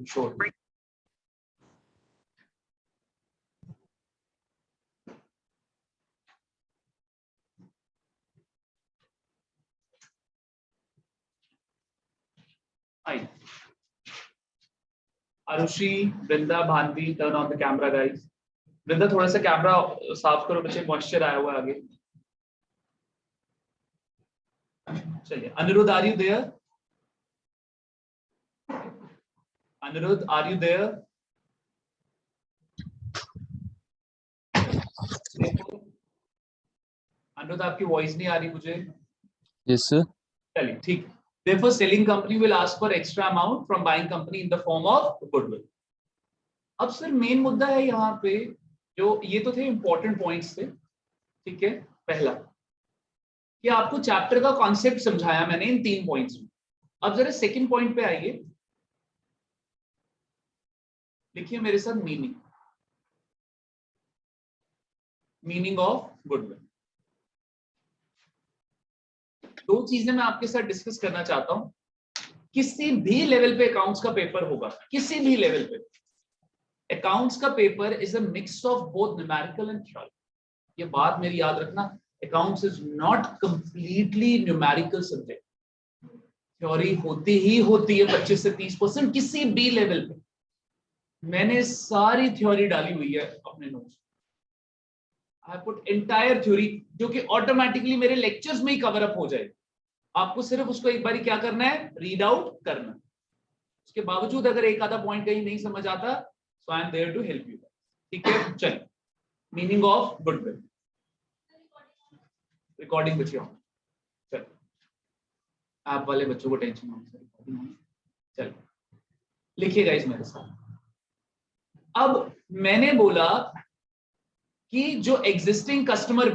sure. Hi. Arushi, Brinda, Bhanvi, turn on the camera, guys. Brinda, थोड़ा सा camera साफ करो, बच्चे मॉइस्चर आया हुआ है आगे. चलिए, Anirudh, are you there? Anirudh, are you there? Anirudh, आपकी वॉइस नहीं आ रही मुझे. Yes, sir. चलिए, ठीक. Therefore, selling company will ask for extra amount from buying company in the form of goodwill. अब सर मेन मुद्दा है यहाँ पे, जो ये तो थे इंपॉर्टेंट पॉइंट्स थे, ठीक है. पहला कि आपको चैप्टर का कॉन्सेप्ट समझाया मैंने इन 3 पॉइंट्स में. अब जरा सेकंड पॉइंट पे आइए, लिखिए मेरे साथ मीनिंग ऑफ गुडविल. 2 चीजें मैं आपके साथ डिस्कस करना चाहता हूं. किसी भी लेवल पे अकाउंट्स का पेपर होगा, किसी भी लेवल पे अकाउंट्स का paper is a mix of both numerical and theory. ये बात मेरी याद रखना, accounts is not completely numerical subject. Theory होती है 25 से 30% किसी भी लेवल पे. मैंने सारी थ्योरी डाली हुई है अपने notes. I put entire theory, जो कि ऑटोमेटिकली मेरे लेक्चर्स में ही कवर अप हो जाए. आपको सिर्फ उसको एक बार क्या करना है, रीड आउट करना. उसके बावजूद अगर एक आधा पॉइंट कहीं नहीं समझ आता, so I am there to help you. ठीक है, चलिए. मीनिंग ऑफ गुडविल, रिकॉर्डिंग बच्चों. चलिए, आप वाले बच्चों को टेंशन नहीं. चलिए, लिखिएगा इस मेरे साथ. अब मैंने बोला कि जो एग्जिस्टिंग कस्टमर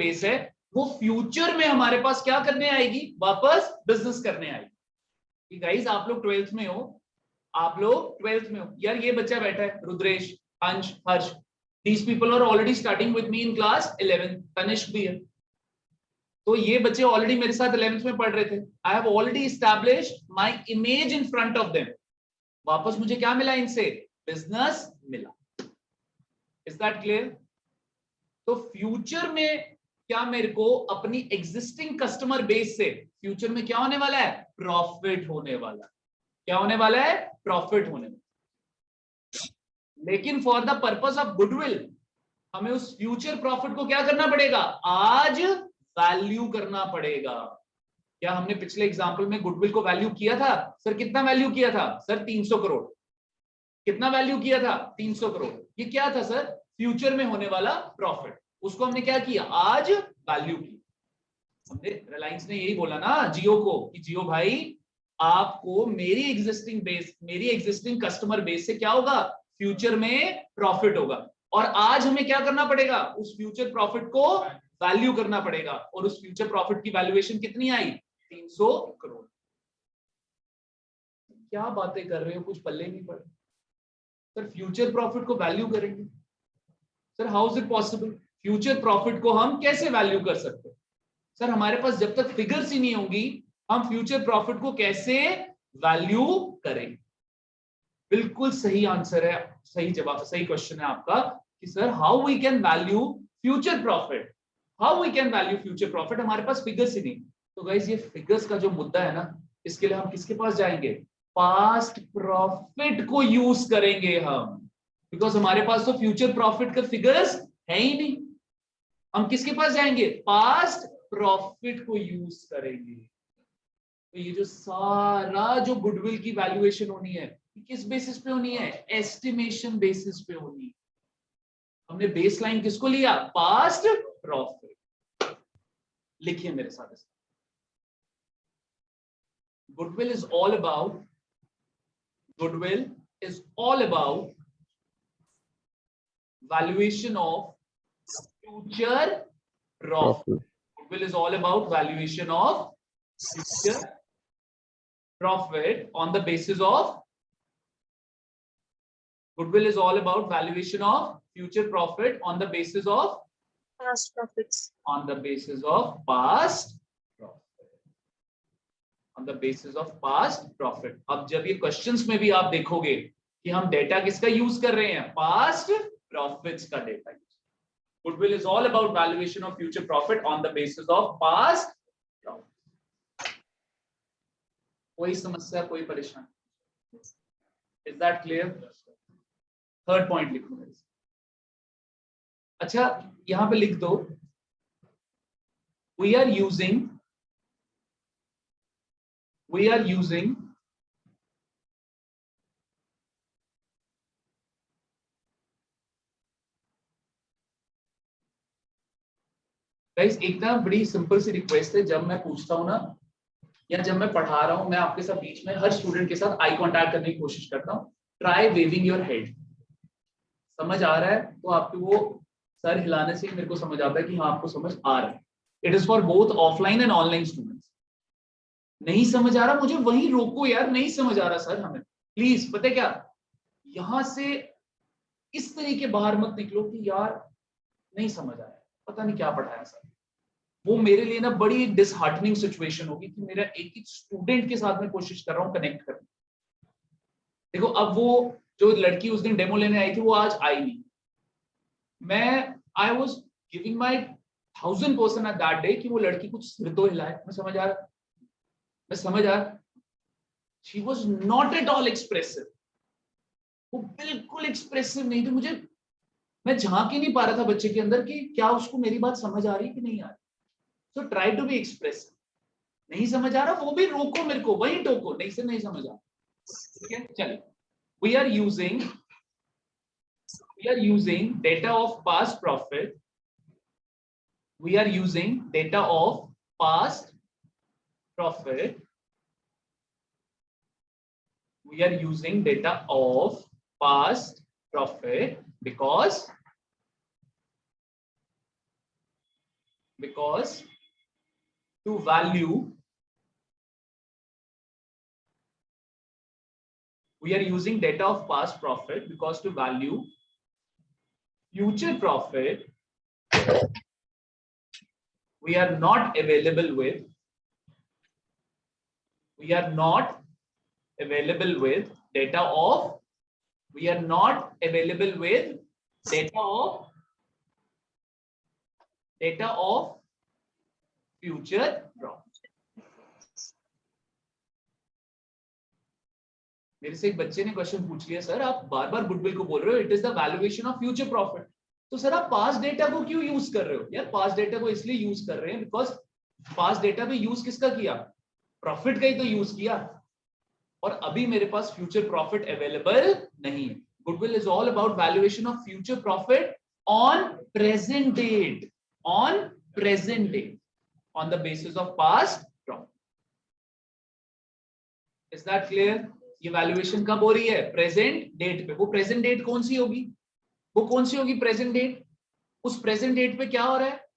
बेस है वो फ्यूचर में हमारे पास क्या करने आएगी, वापस बिजनेस करने आएगी. गाइस, आप लोग 12th में हो, यार ये बच्चा बैठा है, रुद्रेश, अंश, हर्ष, these people are already starting with me in class 11. Tanishq भी है. तो ये बच्चे ऑलरेडी मेरे साथ 11th में पढ़ रहे थे. I have already established my image in front of them. वापस मुझे क्या मिला इनसे, बिजनेस मिला. Is that clear? तो फ्यूचर में क्या मेरे को अपनी एग्जिस्टिंग कस्टमर बेस से फ्यूचर में क्या होने वाला है, प्रॉफिट होने वाला है. क्या होने वाला है, प्रॉफिट होने वाला. लेकिन for the purpose of goodwill हमें उस फ्यूचर प्रॉफिट को क्या करना पड़ेगा, आज वैल्यू करना पड़ेगा. क्या हमने पिछले एग्जांपल में गुडविल को वैल्यू किया था? सर कितना वैल्यू किया था? सर 300 करोड़. कितना वैल्यू किया था? 300 करोड़. ये क्या था सर? फ्यूचर में होने वाला प्रॉफिट. उसको हमने क्या किया, आज वैल्यू की. हमने, रिलायंस ने यही बोला ना जियो को कि जियो भाई, आपको मेरी एग्जिस्टिंग कस्टमर बेस से क्या होगा, फ्यूचर में प्रॉफिट होगा. और आज हमें क्या करना पड़ेगा, उस फ्यूचर प्रॉफिट को वैल्यू करना पड़ेगा. और उस फ्यूचर प्रॉफिट की वैल्यूएशन कितनी आई, 300 करोड़. क्या बातें कर रहे हो, कुछ पल्ले नहीं पड़े. सर फ्यूचर प्रॉफिट को वैल्यू करेंगे, sir how is it possible? Future profit को हम कैसे वैल्यू कर सकते हैं? सर हमारे पास जब तक फिगर्स ही नहीं होंगी, हम फ्यूचर प्रॉफिट को कैसे वैल्यू करेंगे? बिल्कुल सही आंसर है, सही जवाब, सही क्वेश्चन है आपका कि sir how we can value future profit. हमारे पास फिगर्स ही नहीं. तो गाइस, ये फिगर्स का जो मुद्दा है ना, इसके लिए हम किसके पास जाएंगे, पास्ट प्रॉफिट को यूज करेंगे हम. बिकॉज हमारे पास तो फ्यूचर प्रॉफिट का फिगर्स है ही नहीं. हम किसके पास जाएंगे, पास्ट प्रॉफिट को यूज करेंगे. तो ये जो सारा जो गुडविल की वैल्यूएशन होनी है, किस बेसिस पे होनी है, एस्टिमेशन बेसिस पे होनी है. हमने बेसलाइन किसको लिया, पास्ट प्रॉफिट. लिखिए मेरे साथ, goodwill is all about valuation of future profit. Goodwill is all about valuation of future profit on the basis of goodwill is all about valuation of future profit on the basis of past profits. On the basis of past profit. On the basis of past profit. अब जब ये questions में भी आप देखोगे कि हम data किसका यूज कर रहे हैं, पास्ट प्रॉफिट्स का data. Goodwill is all about valuation of future profit on the basis of past profit. कोई समस्या, कोई परेशानी? Is that clear? Third point लिखो। अच्छा यहां पे लिख दो, we are using गाइस, एक ना बड़ी सिंपल सी रिक्वेस्ट है, जब मैं पूछता हूं ना या जब मैं पढ़ा रहा हूं, मैं आपके साथ बीच में हर स्टूडेंट के साथ आई कांटेक्ट करने की कोशिश करता हूं। Try waving your head. समझ आ रहा है तो आपको वो सर हिलाने से ही मेरे को समझ आता है कि हाँ आपको समझ आ रहा है। It is for both offline and online students. नहीं समझ आ रहा मुझे वहीं रोको यार, नहीं समझ आ रहा सर हमें, प्लीज। पता है क्या, यहां से इस तरीके बाहर मत निकलो कि यार नहीं समझ आया, पता नहीं क्या पढ़ाया सर। वो मेरे लिए ना बड़ी डिसहार्टनिंग सिचुएशन होगी कि मेरा एक एक स्टूडेंट के साथ में कोशिश कर रहा हूँ कनेक्ट करने। देखो अब वो जो लड़की उस दिन डेमो लेने आई थी वो आज आई नहीं। मैं I was giving my 1000% at that day कि वो लड़की कुछ सिर तो हिलाए। मैं समझ आ रहा she was not at all expressive. वो बिल्कुल एक्सप्रेसिव नहीं थी। मैं झांक ही नहीं पा रहा था बच्चे के अंदर कि क्या उसको मेरी बात समझ आ रही कि नहीं आ रही। So try to be expressive. नहीं समझ आ रहा वो भी रोको, मेरे को वही टोको, नहीं से नहीं समझ आ रहा। ठीक है चलिए, we are using data of past profit. We are using data of past profit. We are using data of past profit because to value, we are using data of past profit because to value future profit we are not available with data of future profit. मेरे से एक बच्चे ने question पूछ लिया, sir आप बार बार goodwill को बोल रहे हो, it is the valuation of future profit, तो सर आप पास्ट डेटा को क्यों यूज कर रहे हो? यार पास्ट डेटा को इसलिए यूज कर रहे हैं बिकॉज पास्ट डेटा पे यूज किसका किया? प्रॉफिट का ही तो यूज किया, और अभी मेरे पास फ्यूचर प्रॉफिट अवेलेबल नहीं है। Goodwill is all about valuation of future profit on present date, on the basis of past profit. Is that clear? ये वैल्यूएशन कब हो रही है? प्रेजेंट डेट पे। वो प्रेजेंट डेट कौन सी होगी? Present date? उस प्रेजेंट डेट पे क्या हो रहा है?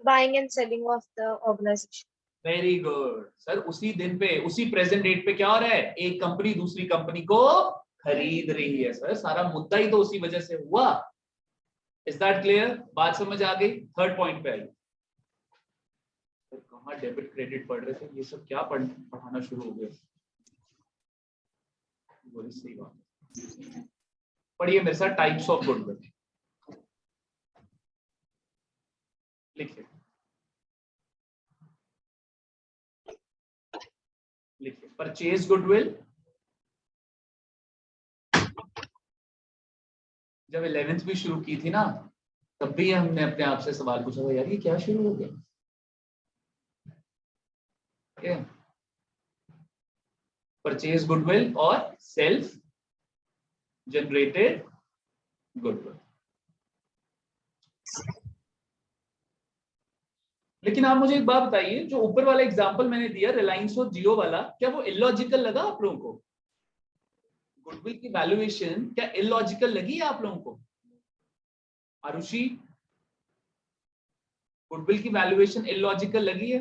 Buying and selling of the organization. Very good sir. उसी दिन पे, उसी प्रेजेंट डेट पे क्या हो रहा है? एक कंपनी दूसरी कंपनी को खरीद रही है सर। सारा मुद्दा ही तो उसी वजह से हुआ। Is that clear? बात समझ आ गई? थर्ड पॉइंट पे आई। कहाँ डेबिट क्रेडिट पढ़ रहे थे, ये सब क्या पढ़ाना शुरू हो गया? बोली सही बात। पढ़िए मेरे साथ, टाइप्स ऑफ गुडविल लिखिए। Purchase goodwill. जब 11th भी शुरू की थी ना, तब भी हमने अपने आप से सवाल पूछा था, यार ये क्या शुरू हो गया? परचेज गुडविल और सेल्फ जनरेटेड गुडविल। लेकिन आप मुझे एक बात बताइए, जो ऊपर वाला एग्जांपल मैंने दिया रिलायंस और जियो वाला, क्या वो इलॉजिकल लगा आप लोगों को? गुडविल की वैल्यूएशन क्या इलॉजिकल लगी है आप लोगों को? आरुषि, गुडविल की वैल्यूएशन इलॉजिकल लगी है?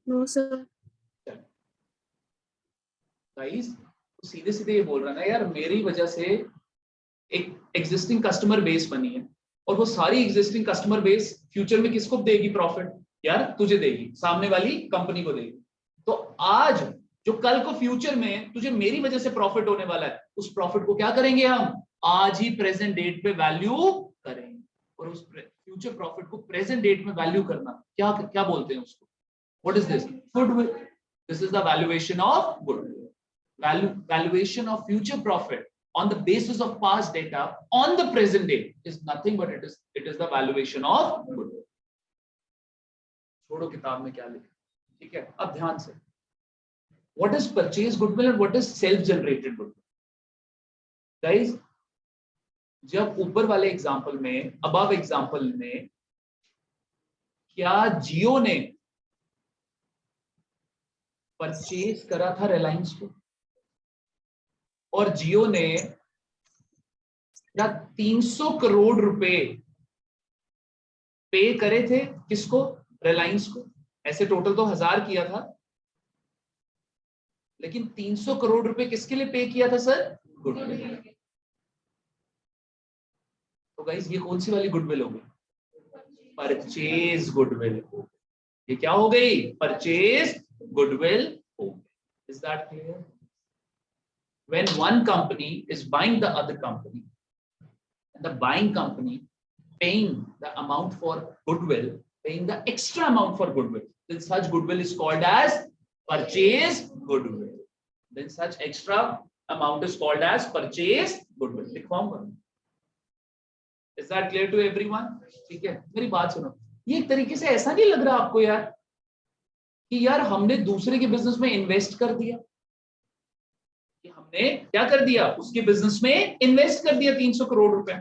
No sir. गाइस सीधे सीधे ये बोल रहा ना यार, मेरी वजह से एक एग्जिस्टिंग कस्टमर बेस बनी है, और वो सारी एग्जिस्टिंग कस्टमर बेस फ्यूचर में किसको देगी प्रॉफिट? यार तुझे देगी, सामने वाली कंपनी को देगी। तो आज जो कल को फ्यूचर में तुझे मेरी वजह से प्रॉफिट होने वाला है, उस प्रॉफिट को क्या करेंगे हम, आज ही प्रेजेंट डेट पे वैल्यू करेंगे। और उस फ्यूचर प्रॉफिट को प्रेजेंट डेट में वैल्यू करना क्या क्या बोलते हैं उसको, what is this, goodwill. This is the valuation of goodwill. Valuation of future profit on the basis of past data on the present date is nothing but it is the valuation of goodwill. छोड़ो किताब में क्या लिखा, ठीक है। अब ध्यान से, what is purchase goodwill and what is self generated goodwill? Guys, जब ऊपर वाले एग्जांपल में, अबव एग्जांपल में, क्या जियो ने परचेज करा था रिलायंस को, और जियो ने क्या 300 करोड़ रुपए पे करे थे किसको, रिलायंस को। ऐसे टोटल तो 1000 किया था, लेकिन 300 करोड़ रुपए किसके लिए पे किया था सर, गुडविल। तो गाइस ये कौन सी वाली गुडविल हो गई, परचेज गुडविल। ये क्या हो गई, परचेज गुडविल हो गई। Is that clear? When one company is buying the other company, and the buying company paying the amount for goodwill, paying the extra amount for goodwill, then such goodwill is called as purchase goodwill. Then such extra amount is called as purchase goodwill. लिखवाऊंगा। Is that clear to everyone? ठीक है, मेरी बात सुनो। ये एक तरीके से ऐसा नहीं लग रहा आपको यार कि यार हमने दूसरे के बिजनेस में इन्वेस्ट कर दिया, कि हमने क्या कर दिया, उसके बिजनेस में इन्वेस्ट कर दिया 300 करोड़ रुपए।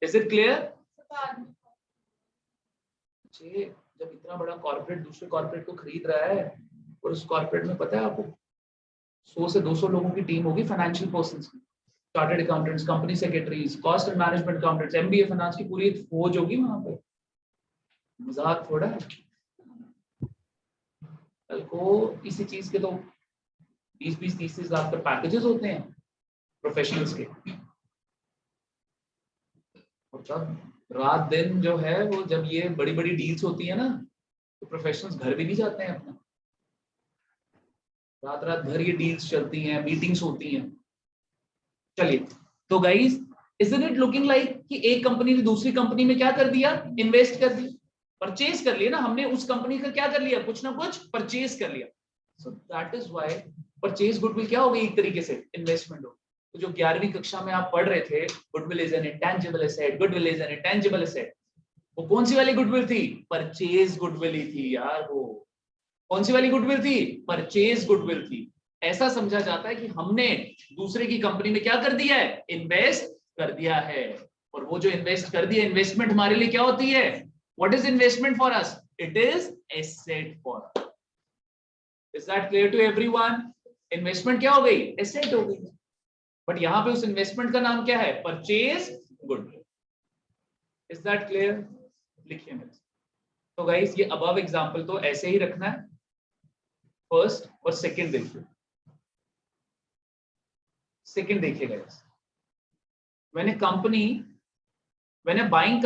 Is it clear? जब इतना बड़ा कॉर्पोरेट दूसरे कॉर्पोरेट को खरीद रहा है, और उस कॉर्पोरेट में पता है आपको 100 से 200 लोगों की टीम होगी, फाइनेंशियल पर्संस की, chartered accountants, company secretaries, cost and management accountants, MBA finance की पूरी फौज होगी वहां पे। मजाक थोड़ा है। कल को इसी चीज के तो 20-30 लाख पर पैकेजेस होते हैं प्रोफेशनल्स के। और जब रात दिन जो है वो, जब ये बड़ी बड़ी डील्स होती है ना, तो प्रोफेशनल्स घर भी नहीं जाते हैं अपना, रात रात भर ये डील्स चलती हैं, मीटिंग्स होती हैं। चलिए, तो guys isn't it looking like कि एक कंपनी ने दूसरी कंपनी में क्या कर दिया, इन्वेस्ट कर दिया, परचेज कर लिया ना हमने, उस कंपनी का क्या कर लिया, कुछ ना कुछ परचेज कर लिया। So that is why purchase goodwill क्या हो गई, एक तरीके से इन्वेस्टमेंट हो। तो जो 11वीं कक्षा में आप पढ़ रहे थे, goodwill is an intangible asset, goodwill is an intangible asset, वो कौन सी वाली गुडविल थी, परचेज गुडविल ही थी यार। वो कौन सी वाली गुडविल थी, परचेज गुडविल थी। ऐसा समझा जाता है कि हमने दूसरे की कंपनी में क्या कर दिया है, इन्वेस्ट कर दिया है। और वो जो इन्वेस्ट कर दिया, इन्वेस्टमेंट हमारे लिए क्या होती है, what is investment for us, it is asset for us. Is that clear to everyone? Investment क्या हो गई, एसेट हो गई। बट यहां पे उस इन्वेस्टमेंट का नाम क्या है, purchase goodwill. Is that clear? लिखिए मेरे। तो गाइस ये अबव एग्जांपल तो ऐसे ही रखना है, फर्स्ट और सेकंड देखिए। सेकंड देखिए guys, when a buying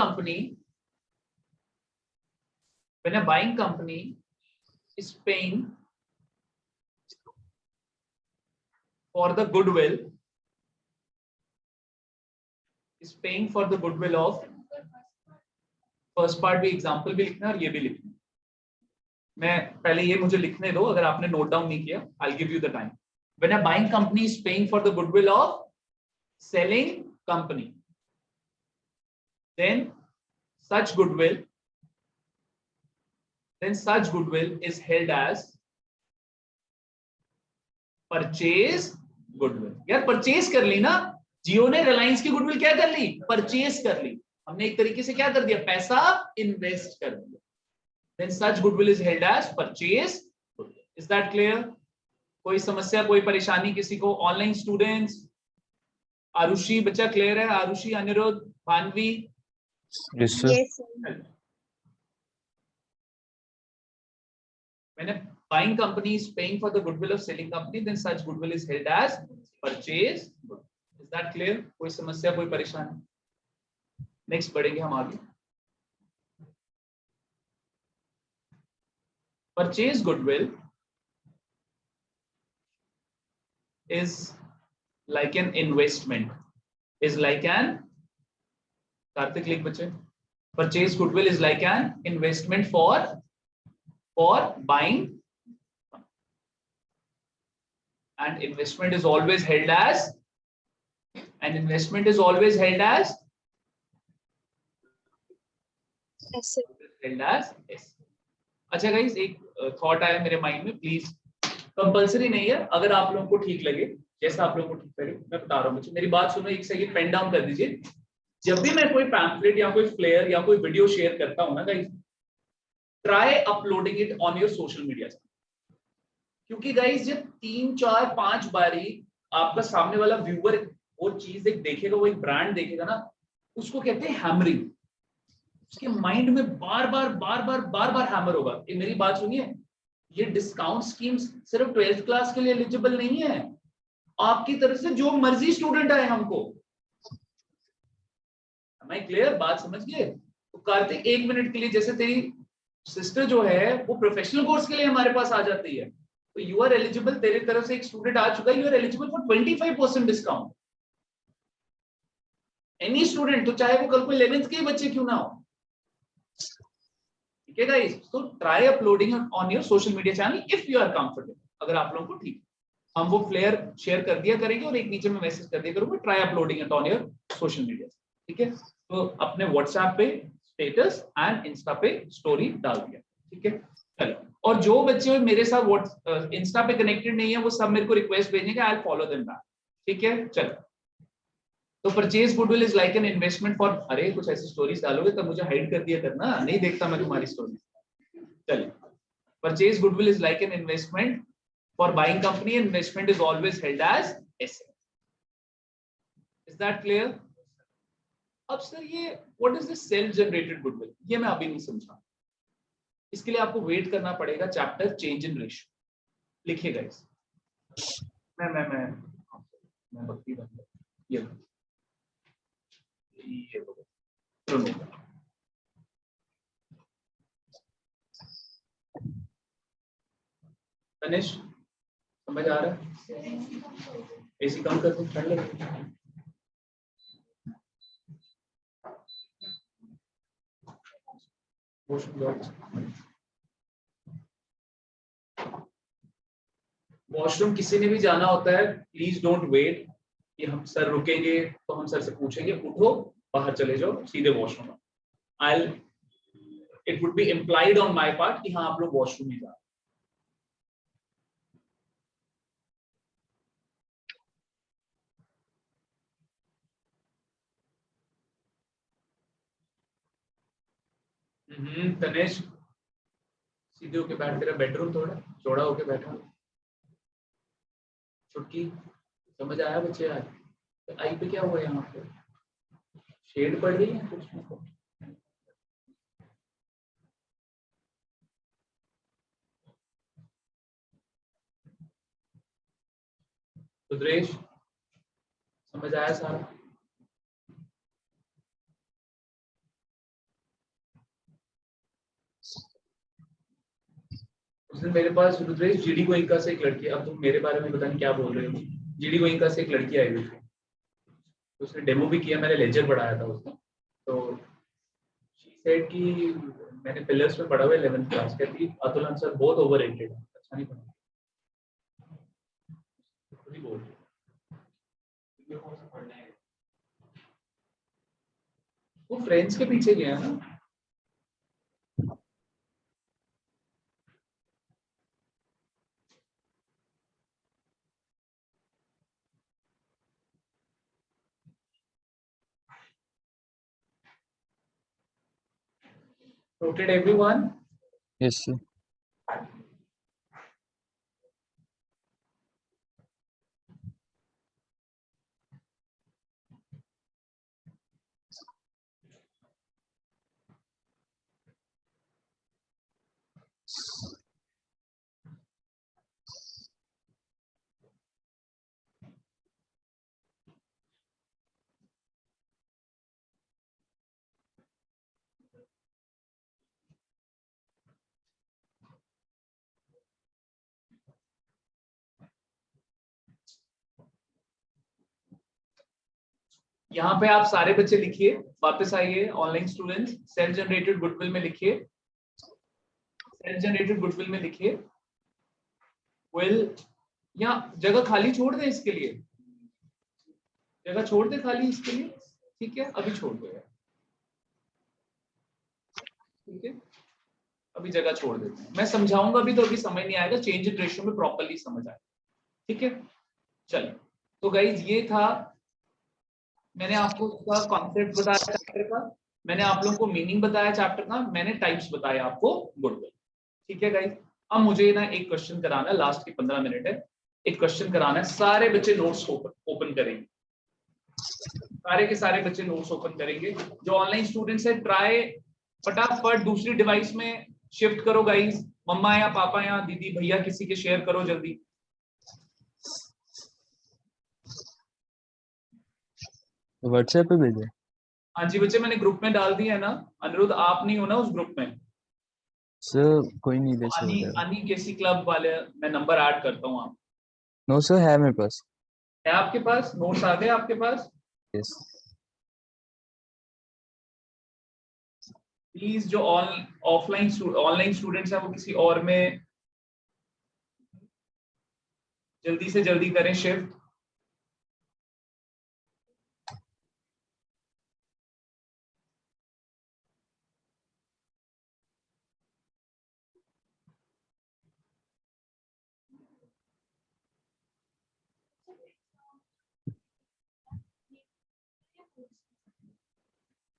company is paying for the goodwill, of first part भी, एग्जांपल भी लिखना है और ये भी लिखना है। मैं पहले ये मुझे लिखने दो, अगर आपने नोट डाउन नहीं किया, I'll give you the time. When a buying company is paying for the goodwill of selling company, then such goodwill is held as purchase goodwill. यार परचेज कर ली ना, जियो ने रिलायंस की गुडविल क्या कर ली, परचेज कर ली। हमने एक तरीके से क्या कर दिया, पैसा इन्वेस्ट कर दिया। Then such goodwill is held as purchase goodwill. Is that clear? कोई समस्या, कोई परेशानी किसी को? ऑनलाइन स्टूडेंट्स, आरुषि बच्चा क्लियर है? Arushi, Anirudh, Bhanvi? Yes, sir. Yes, sir. When a buying company is paying for the goodwill of selling company, then such goodwill is held as purchase goodwill. Is that clear? कोई समस्या, कोई परेशानी? नेक्स्ट बढ़ेंगे हम आगे। Purchase goodwill is like an investment, is like an, Karthik लिख बच्चे, purchase goodwill is like an investment for buying, and investment is always held as, an investment is always held as yes. अच्छा guys, एक thought आया मेरे mind में, please compulsory नहीं है, अगर आप लोगों को ठीक लगे, जैसा आप लोगों को ठीक लगे, मैं बता रहा हूँ बच्चों, मेरी बात सुनो, एक सेकंड पेन डाउन कर दीजिए। जब भी मैं कोई पैम्फलेट या कोई फ्लेयर या कोई वीडियो शेयर करता हूँ ना guys, try uploading it on your social media, क्योंकि गाइस जब 3 4 5 बारी आपका सामने वाला व्यूअर वो चीज एक देखेगा, वो एक ब्रांड देखेगा ना, उसको कहते हैं हैमरिंग, उसके माइंड में बार बार हैमर होगा। ये मेरी बात सुनिए, ये डिस्काउंट स्कीम्स सिर्फ 12th क्लास के लिए एलिजिबल नहीं है, आपकी तरफ से जो मर्जी स्टूडेंट आए हमको, मैं क्लियर बात समझ गए? तो कार्तिक, 1 मिनट के लिए, जैसे तेरी सिस्टर जो है वो प्रोफेशनल कोर्स के लिए हमारे पास आ जाती है, तो यू आर एलिजिबल, तेरी तरफ से एक स्टूडेंट आ चुका है, you are eligible for 25% discount, any student, तो चाहे वो कल को 11th के बच्चे क्यों ना हो, ठीक है गाइस? तो try uploading on your social media channel if you are comfortable, अगर आप लोगों को ठीक, हम वो फ्लेयर शेयर कर दिया करेंगे और एक नीचे में मैसेज कर दिया करूंगा, try uploading it on your social media, ठीक है? तो अपने व्हाट्सएप पे स्टेटस एंड इंस्टा पे स्टोरी डाल दिया, ठीक है? चलो, और जो बच्चे मेरे साथ इंस्टा पे कनेक्टेड नहीं है, वो सब मेरे को रिक्वेस्ट भेजेंगे, I will follow them back, ठीक है? चलो, तो purchase goodwill is like an investment for, अरे कुछ ऐसी स्टोरीज डालोगे तब मुझे हाइड कर दिया करना, नहीं देखता मैं तुम्हारी स्टोरी। चलिए, purchase goodwill is like an investment for buying company, investment is always held as asset, is that clear? अब सर ये what is this self generated goodwill, ये मैं अभी नहीं समझा, इसके लिए आपको वेट करना पड़ेगा चैप्टर चेंज इन रेशियो, लिखिएगा इस, मैं भक्ति बन गया, ये तनिष समझ आ रहा है? एसी कम कर दो, ठंड लगे। वॉशरूम किसी ने भी जाना होता है, प्लीज डोंट वेट कि हम सर रुकेंगे तो हम सर से पूछेंगे, उठो बाहर चले जाओ सीधे washroom, I it would be implied on my part कि हाँ आप लोग वॉशरूम में जा, तनेश सीधे होके बैठ, तेरा बेडरूम थोड़ा चौड़ा होके बैठा, छुटकी समझ आया बच्चे? आज आई पे क्या हुआ, यहाँ पे शेड पड़ रही है कुछ को? रुद्रेश समझ आया सारा? उस दिन मेरे पास रुद्रेश जीडी गोइंका से एक लड़की, अब तुम मेरे बारे में पता नहीं क्या बोल रहे हो, जीडी गोइंका से एक लड़की आई हुई थी, उसने डेमो भी किया, मैंने लेजर पढ़ाया था उसको, तो शी सेड कि मैंने पिलर्स में पढ़ा हुआ 11th क्लास, कहती अतुल आंसर बहुत ओवररेटेड है, अच्छा नहीं पढ़ा, खुद ही बोल रही वो फ्रेंड्स के पीछे गया ना। Noted everyone? Yes, sir. यहाँ पे आप सारे बच्चे लिखिए, वापस आइए online students, self generated goodwill में लिखिए, सेल्फ जनरेटेड गुडविल में लिखिए विल, या जगह खाली छोड़ दें इसके लिए, जगह छोड़ दे खाली इसके लिए, ठीक है अभी छोड़ दो यार, ठीक है अभी जगह छोड़ देते हैं, मैं समझाऊंगा अभी तो अभी समझ नहीं आएगा, चेंज इन रेशियो में प्रॉपर्ली समझ आए, ठीक है। चलो तो गाइज ये था, मैंने आपको उसका कॉन्सेप्ट बताया चैप्टर का, मैंने आप लोगों को मीनिंग बताया चैप्टर का, मैंने टाइप्स बताए आपको गुडविल, ठीक है गाइज। अब मुझे ना एक क्वेश्चन कराना है, लास्ट के 15 मिनट है, एक क्वेश्चन कराना है, सारे बच्चे नोट्स ओपन करेंगे, सारे के सारे बच्चे नोट्स ओपन करेंगे, जो ऑनलाइन स्टूडेंट्स है ट्राई फटाफट दूसरी डिवाइस में शिफ्ट करो गाइज, मम्मा या पापा या दीदी भैया किसी के शेयर करो जल्दी। व्हाट्सएप पे भेजे। हाँ जी बच्चे मैंने ग्रुप में डाल दिया है ना, अनिरुद्ध आप नहीं हो ना उस ग्रुप में, सर कोई नहीं दे अनी सकता। अनी केसी क्लब वाले मैं नंबर ऐड करता हूँ, आप नो सर है मेरे पास। है आपके पास नोट्स आ गए आपके पास, यस। प्लीज जो ऑनलाइन स्टूडेंट्स हैं वो किसी और में जल्दी से जल्दी करें शिफ्ट।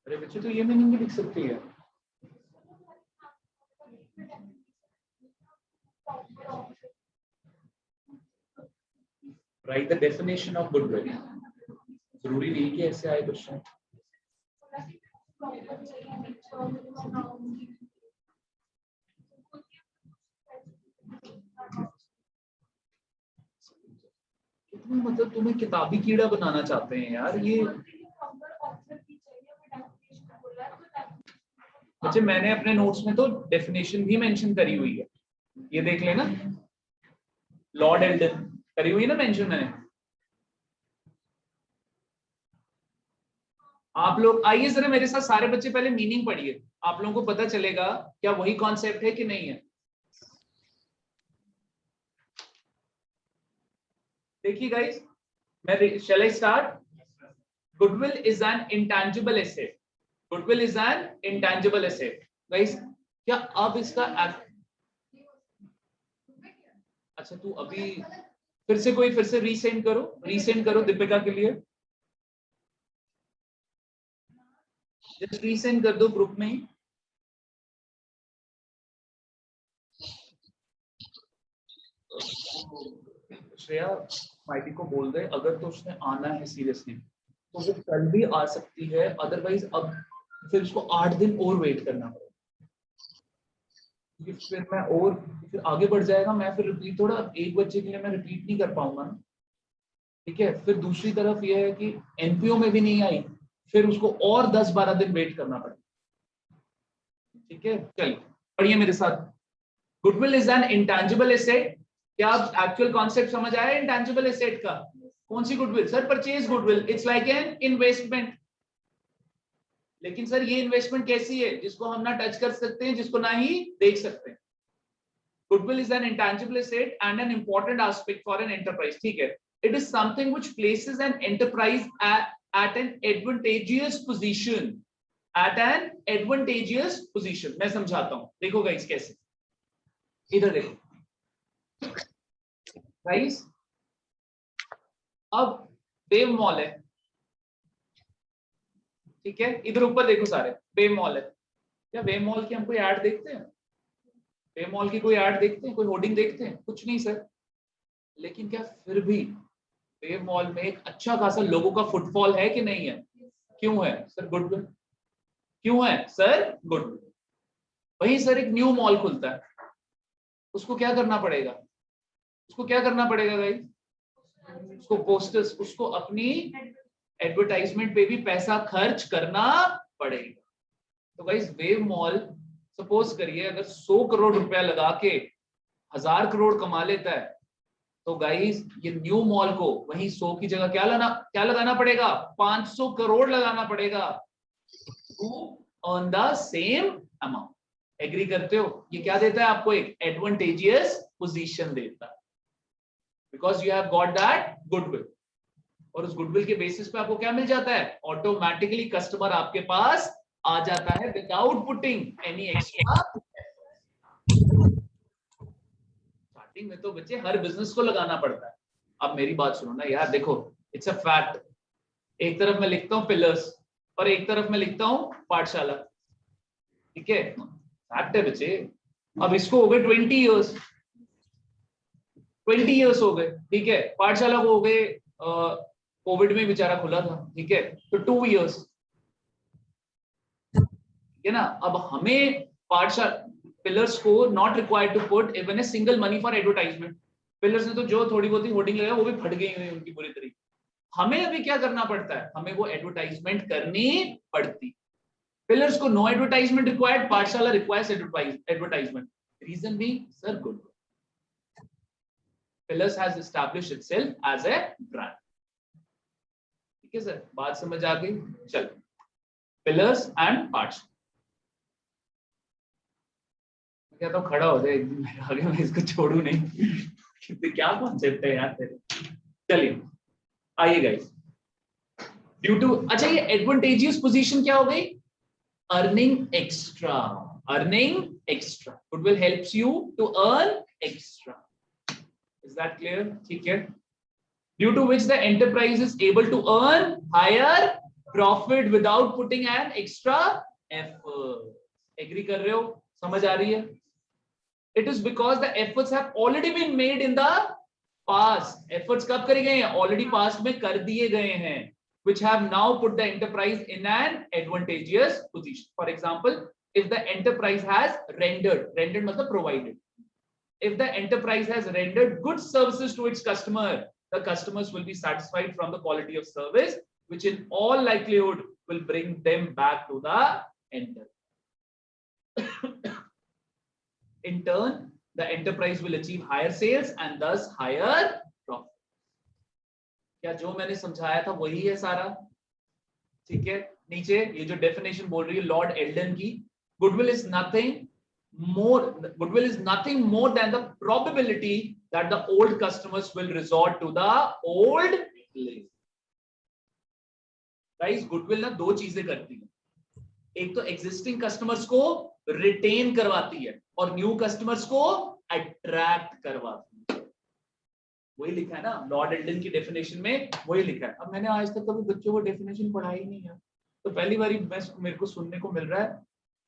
अरे बच्चे तो ये मीनिंग भी लिख सकती है, right the definition of goodwill, जरूरी नहीं कि ऐसे आए क्वेश्चन। मतलब तुम्हें किताबी कीड़ा बनाना चाहते हैं यार ये बच्चे, मैंने अपने नोट्स में तो डेफिनेशन भी मेंशन करी हुई है, ये देख लेना, लॉर्ड एल्डन करी हुई है ना मेंशन मैंने। आप लोग आइए जरा मेरे साथ, सारे बच्चे पहले मीनिंग पढ़िए, आप लोगों को पता चलेगा क्या वही कॉन्सेप्ट है कि नहीं है। देखिए गाइस, मैं shall I start. Goodwill is an intangible asset, goodwill is an intangible asset guys. क्या अब इसका अच्छा तू अभी फिर से रीसेंड करो दीपिका के लिए, जस्ट रीसेंड कर दो ग्रुप में ही। श्रेया माइटी को बोल दे अगर तो उसने आना है सीरियसली तो वो कल भी आ सकती है, अदरवाइज अब फिर उसको 8 दिन और वेट करना पड़ेगा, क्योंकि फिर मैं और फिर आगे बढ़ जाएगा, मैं फिर रिपीट थोड़ा एक बच्चे के लिए मैं रिपीट नहीं कर पाऊंगा ना, ठीक है। फिर दूसरी तरफ यह है कि एनपीओ में भी नहीं आई, फिर उसको और 10-12 दिन वेट करना पड़ेगा, ठीक है। चलिए पढ़िए मेरे साथ, goodwill is an intangible asset. क्या आप एक्चुअल कॉन्सेप्ट समझ आया इंटेंजिबल एसेट का? कौन सी goodwill sir? Purchase goodwill, it's like an investment. लेकिन सर ये इन्वेस्टमेंट कैसी है जिसको हम ना टच कर सकते हैं, जिसको ना ही देख सकते हैं। Goodwill is an intangible asset and an important aspect for an enterprise, ठीक है। It is something which places an enterprise at an advantageous position, at an advantageous position। मैं समझाता हूं, देखो गाइस कैसे, इधर देखो गाइस, अब वेव मॉल है, ठीक है, इधर ऊपर देखो सारे वेव मॉल है। क्या वेव मॉल की हम कोई ऐड देखते हैं? वेव मॉल की कोई ऐड देखते हैं, कोई होर्डिंग देखते हैं? कुछ नहीं सर। लेकिन क्या फिर भी वेव मॉल में एक अच्छा खासा लोगों का फुटफॉल है कि नहीं है? क्यों है सर? गुडविल। क्यों है सर? गुडविल। वहीं सर एक न्यू मॉल खुलता है, उसको क्या करना पड़ेगा? उसको क्या करना पड़ेगा गाइस? उसको पोस्टर्स, उसको अपनी एडवर्टाइजमेंट पे भी पैसा खर्च करना पड़ेगा। तो गाइस वेव मॉल सपोज करिए अगर 100 करोड़ रुपया लगा के 1000 करोड़ कमा लेता है, तो गाइस ये न्यू मॉल को वही 100 की जगह क्या लगाना पड़ेगा, 500 करोड़ लगाना पड़ेगा to earn the same amount. Agree करते हो? ये क्या देता है आपको, एक एडवांटेजियस पोजीशन देता है, because you have got that goodwill. और उस गुडविल के बेसिस पे आपको क्या मिल जाता है, ऑटोमेटिकली कस्टमर आपके पास आ जाता है without putting any extra. Starting में तो बच्चे हर बिजनेस को लगाना पड़ता है। अब मेरी बात सुनो ना यार, देखो इट्स अ फैक्ट, एक तरफ मैं लिखता हूँ पिलर्स और एक तरफ मैं लिखता हूँ पाठशाला, ठीक है, फैक्ट है बच्चे। अब इसको हो गए 20 इयर्स, 20 इयर्स हो गए, ठीक है, पाठशाला को हो गए कोविड में बेचारा खुला था, ठीक है, तो 2 इयर्स, ठीक है ना। अब हमें पाठशाला पिलर्स को not required to put even a single money for advertisement. Pillars ने तो जो थोड़ी बहुत होर्डिंग लगाया वो भी फट गई हुई उनकी पूरी तरीके। हमें अभी क्या करना पड़ता है, हमें वो एडवर्टाइजमेंट करनी पड़ती। पिलर्स को no advertisement required, Pathshala requires advertisement. Reason भी sir good, pillars has established itself as a brand. ठीक है सर, बात समझ आ गई? चलो, पिलर्स एंड पाठशाला। क्या तो खड़ा हो जाए एक दिन मेरे आगे, मैं इसको छोड़ू नहीं। क्या कॉन्सेप्ट है यार तेरे। चलिए आइए गाइस, ड्यू टू, अच्छा ये एडवांटेजियस पोजीशन क्या हो गई, earning extra, earning extra. Goodwill helps you to earn extra. Is that clear? ठीक है। Due to which the enterprise is able to earn higher profit without putting an extra effort. Agree कर रहे हो? समझ आ रही है? It is because the efforts have already been made in the past. Efforts कब करे गए हैं? Already past में कर दिए गए हैं, which have now put the enterprise in an advantageous position. For example, if the enterprise has rendered मतलब provided. If the enterprise has rendered good services to its customer, the customers will be satisfied from the quality of service, which in all likelihood will bring them back to the enterprise. In turn, the enterprise will achieve higher sales and thus higher profit. क्या जो मैंने समझाया था वही है सारा? ठीक है। नीचे ये जो डेफिनेशन बोल रही है लॉर्ड एल्डन की, goodwill is nothing more than the probability that the old customers will resort to the old place. Guys goodwill ना दो चीजें करती है, एक तो एग्जिस्टिंग कस्टमर्स को रिटेन करवाती है और न्यू कस्टमर्स को अट्रैक्ट करवाती है। वही लिखा है ना लॉर्ड एल्डन की डेफिनेशन में, वही लिखा है। अब मैंने आज तक कभी बच्चों को डेफिनेशन पढ़ाई नहीं है, तो पहली बारी मेरे को सुनने को मिल रहा है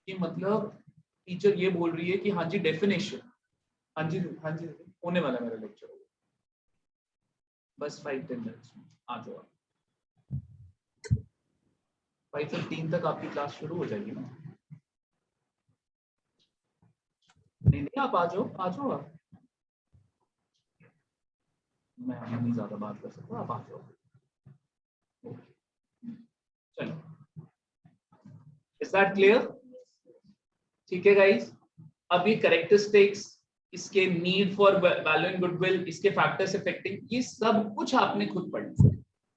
कि मतलब टीचर ये बोल रही है कि हाँ जी डेफिनेशन, हाँ जी होने वाला मेरा लेक्चर, बस 5-10 मिनट्स में आ जाओ। 5:15 तक आपकी क्लास शुरू हो जाएगी ना? नहीं आप आ जाओ आप। मैं नहीं ज्यादा बात कर सकता, आप आ जाओ। चलो, इज दैट क्लियर? ठीक है गाइस। अब ये कैरेक्टरिस्टिक्स, इसके नीड फॉर वैल्यूइंग गुडविल, इसके फैक्टर्स अफेक्टिंग, ये सब कुछ आपने खुद पढ़ना।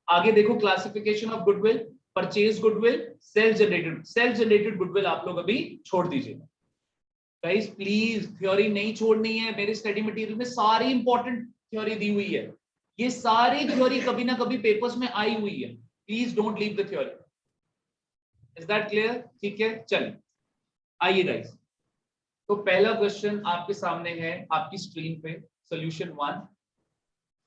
आगे देखो classification of goodwill, purchase goodwill, self generated goodwill आप लोग अभी छोड़ दीजिए गाइस प्लीज। थ्योरी नहीं छोड़नी है, मेरे स्टडी मटेरियल में सारी इंपॉर्टेंट थ्योरी दी हुई है, ये सारी थ्योरी कभी ना कभी पेपर्स में आई हुई है, please don't leave the theory. Is that clear? ठीक है, चलिए आइए गाइस। तो पहला क्वेश्चन आपके सामने है आपकी स्क्रीन पे, सॉल्यूशन 1।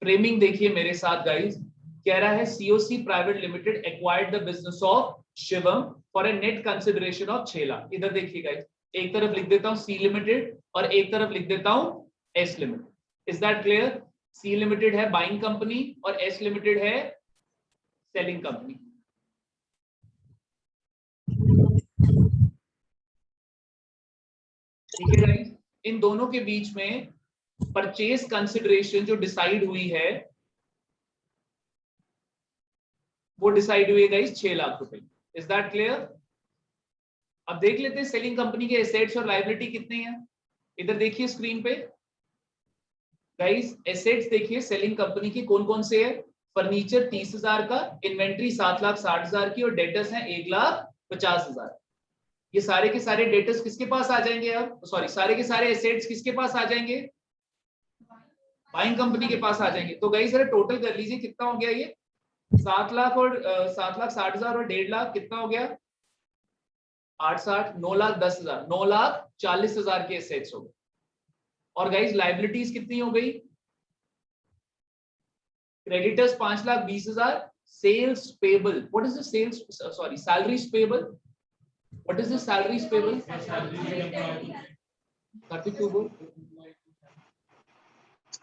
फ्रेमिंग देखिए मेरे साथ गाइस। कह रहा है COC private limited acquired the business of Shivam for a net consideration of 6 lakh. इधर देखिए गाइस, एक तरफ लिख देता हूं सी लिमिटेड और एक तरफ लिख देता हूं S limited. Is that clear? C limited है बाइंग कंपनी और एस लिमिटेड है सेलिंग कंपनी। ठीक है गाइस, इन दोनों के बीच में परचेज कंसिडरेशन जो डिसाइड हुई है वो डिसाइड हुई है गाइस 6 लाख रुपए। Is that clear? अब देख लेते हैं सेलिंग कंपनी के एसेट्स और लायबिलिटी कितने हैं। इधर देखिए स्क्रीन पे, गाइस एसेट्स देखिए सेलिंग कंपनी की कौन कौन से है, फर्नीचर 30,000 का, इन्वेंट्री 7,60,000 की और डेटर्स हैं 1,50,000। ये सारे के सारे डेटर्स किसके पास आ जाएंगे, अब सॉरी सारे के सारे एसेट्स किसके पास आ जाएंगे, बाइंग कंपनी के पास आ जाएंगे। तो गाइस जरा टोटल कर लीजिए कितना हो गया ये, 7 लाख और 7,60,000 और 1.5 लाख कितना हो गया, 8,60, 9,10,000, 9,40,000 के एसेट्स हो गए। और गाइस लायबिलिटीज कितनी हो गई, creditors 5,20,000, sales payable, what is the sales sorry salaries payable, what is the salaries payable, 32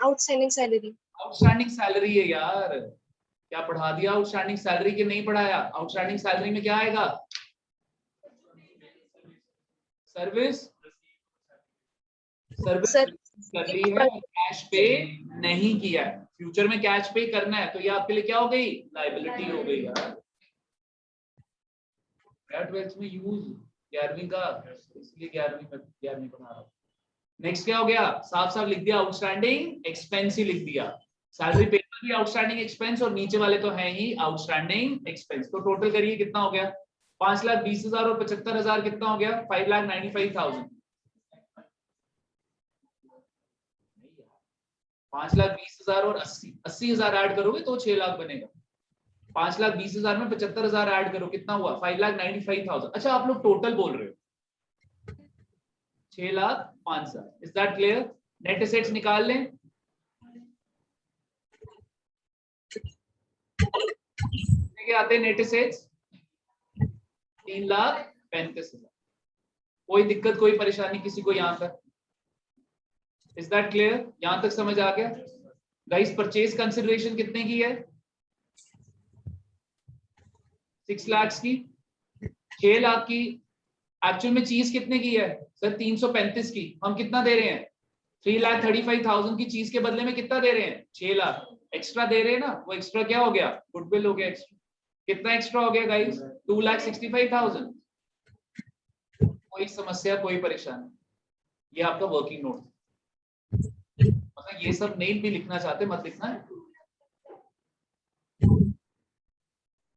Outstanding salary. Outstanding salary है यार, क्या पढ़ा दिया आउटस्टैंडिंग सैलरी के नहीं पढ़ाया, आउटस्टैंडिंग सैलरी में क्या आएगा, सर्विस सर्विस Sir, कर ली है, कैश पे नहीं किया है, फ्यूचर में कैश पे करना है, तो ये आपके लिए क्या हो गई, लायबिलिटी हो गई यार। 12th में यूज 11वीं का, इसलिए 11वीं पढ़ा रहा हूँ। नेक्स्ट क्या हो गया, साफ साफ लिख दिया आउटस्टैंडिंग एक्सपेंस ही लिख दिया, सैलरी पेमेंट भी आउटस्टैंडिंग एक्सपेंस और नीचे वाले तो है ही आउटस्टैंडिंग एक्सपेंस। तो टोटल करिए कितना हो गया, 5,20,000 और 75,000 कितना हो गया, 5,95,000। 5,20,000 और 80,000 ऐड करोगे तो 6 लाख बनेगा, 5,20,000 में 75,000 ऐड करो कितना हुआ, 5,95,000। अच्छा आप लोग टोटल बोल रहे हो, 6,05,000। Is that clear, net assets निकाल लें, कितने आते हैं नेट एसेट्स, 3,35,000। कोई दिक्कत कोई परेशानी किसी को यहां तक, इज दैट क्लियर, यहां तक समझ आ गया। गाइस परचेज कंसिडरेशन कितने की है, 6 लाख की, 6 लाख की, एक्चुअल में चीज कितने की है सर, 335 की, हम कितना दे रहे हैं, 3,35,000 की चीज के बदले में कितना दे रहे हैं, 6 लाख एक्स्ट्रा दे रहे हैं ना, वो एक्स्ट्रा क्या हो गया, गुडविल हो गया एक्स्ट्रा। कितना एक्स्ट्रा हो गया गाइस, 2,65,000। कोई समस्या कोई परेशानी, ये आपका वर्किंग नोट, मतलब ये सब नहीं भी लिखना चाहते मत लिखना है,